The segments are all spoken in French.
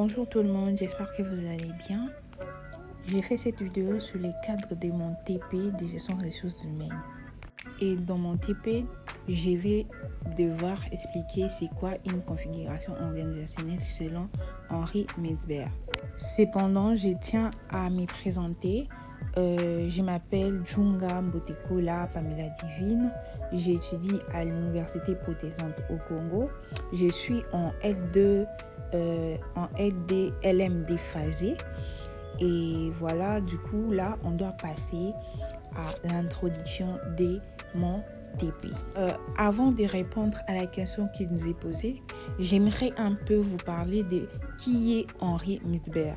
Bonjour tout le monde, j'espère que vous allez bien. J'ai fait cette vidéo sur les cadres de mon TP de gestion des ressources humaines. Et dans mon TP, je vais devoir expliquer c'est quoi une configuration organisationnelle selon Henri Mintzberg. Cependant, je tiens à me présenter. Je m'appelle Junga Mbotekola Pamela Divine. J'étudie à l'Université protestante au Congo. Je suis en L2, en LD LMD phasé. Et voilà, du coup, là, on doit passer à l'introduction de mon TP. Avant de répondre à la question qui nous est posée, j'aimerais un peu vous parler de qui est Henri Mintzberg.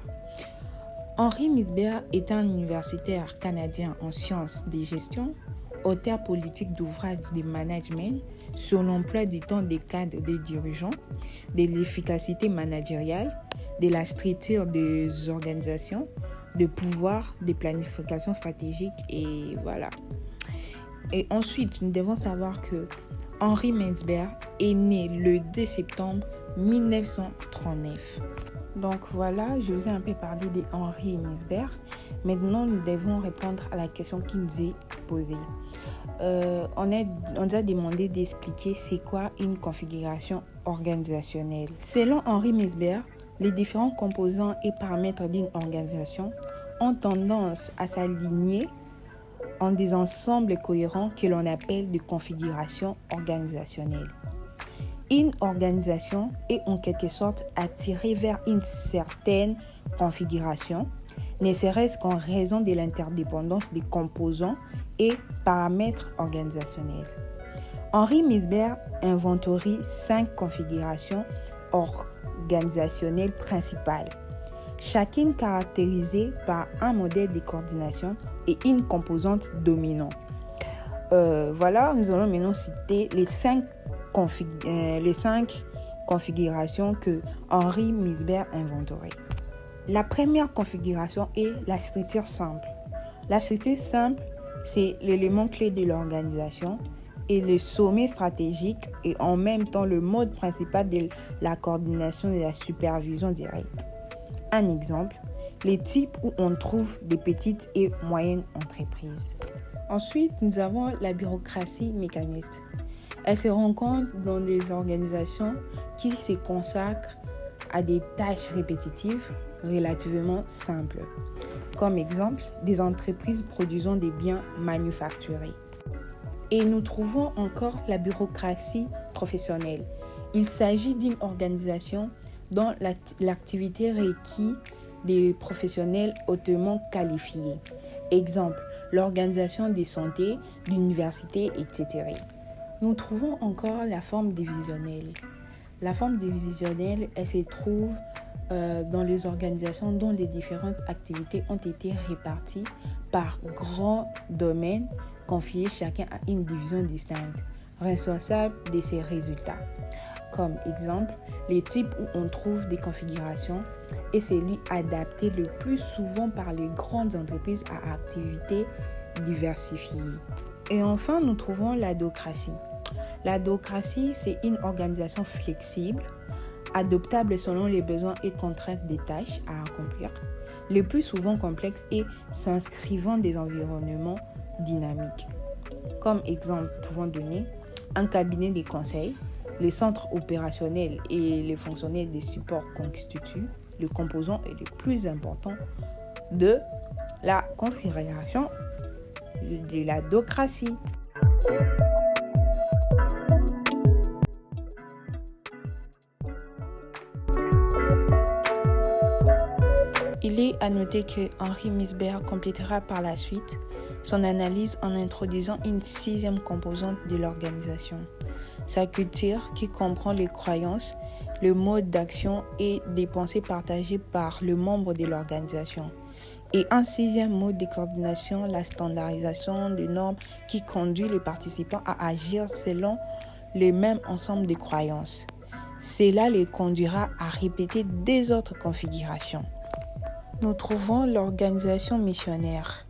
Henri Mintzberg est un universitaire canadien en sciences de gestion, auteur politique d'ouvrages de management sur l'emploi du temps des cadres des dirigeants, de l'efficacité managériale, de la structure des organisations, de pouvoir, de planification stratégique et voilà. Et ensuite, nous devons savoir que Henri Mintzberg est né le 2 septembre 1939. Donc voilà, je vous ai un peu parlé de Henri Mintzberg. Maintenant, nous devons répondre à la question qui nous est posée. On nous a demandé d'expliquer c'est quoi une configuration organisationnelle. Selon Henri Mintzberg, les différents composants et paramètres d'une organisation ont tendance à s'aligner en des ensembles cohérents que l'on appelle des configurations organisationnelles. Une organisation est en quelque sorte attirée vers une certaine configuration, ne serait-ce qu'en raison de l'interdépendance des composants et paramètres organisationnels. Henri Mintzberg inventorie 5 configurations organisationnelles principales, chacune caractérisée par un modèle de coordination et une composante dominante. Voilà, nous allons maintenant citer les 5 configurations que Henri Mintzberg inventorait. La première configuration est la structure simple. La structure simple, c'est l'élément clé de l'organisation et le sommet stratégique et en même temps le mode principal de la coordination et de la supervision directe. Un exemple, les types où on trouve des petites et moyennes entreprises. Ensuite, nous avons la bureaucratie mécaniste. Elle se rencontre dans les organisations qui se consacrent à des tâches répétitives relativement simples. Comme exemple, des entreprises produisant des biens manufacturés. Et nous trouvons encore la bureaucratie professionnelle. Il s'agit d'une organisation dont l'activité requiert des professionnels hautement qualifiés. Exemple, l'organisation des santé, d'universités, etc. Nous trouvons encore la forme divisionnelle. La forme divisionnelle, elle se trouve dans les organisations dont les différentes activités ont été réparties par grands domaines, confiés chacun à une division distincte, responsable de ses résultats. Comme exemple, les types où on trouve des configurations est celui adapté le plus souvent par les grandes entreprises à activités diversifiées. Et enfin, nous trouvons la docratie. La docratie, c'est une organisation flexible, adoptable selon les besoins et contraintes des tâches à accomplir, le plus souvent complexes et s'inscrivant dans des environnements dynamiques. Comme exemple, nous pouvons donner un cabinet de conseil, les centres opérationnels et les fonctionnaires de support constituent le composant le plus important de la configuration de la docratie. Il est à noter que Henri Mintzberg complétera par la suite son analyse en introduisant une 6e composante de l'organisation, sa culture qui comprend les croyances, le mode d'action et des pensées partagées par le membre de l'organisation. Et un 6e mode de coordination, la standardisation de normes qui conduit les participants à agir selon le même ensemble de croyances. Cela les conduira à répéter 2 autres configurations. Nous trouvons l'organisation missionnaire,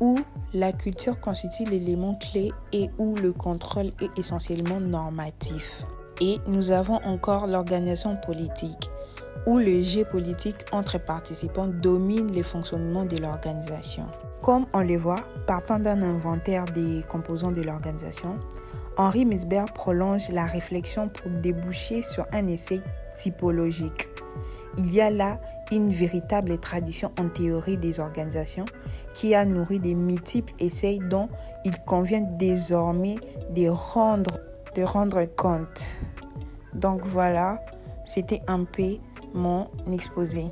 où la culture constitue l'élément clé et où le contrôle est essentiellement normatif. Et nous avons encore l'organisation politique, où le jeu politique entre participants domine le fonctionnement de l'organisation. Comme on le voit, partant d'un inventaire des composants de l'organisation, Henri Meisberg prolonge la réflexion pour déboucher sur un essai typologique. Il y a là une véritable tradition en théorie des organisations qui a nourri des multiples essais dont il convient désormais de rendre compte. Donc voilà, c'était un peu mon exposé.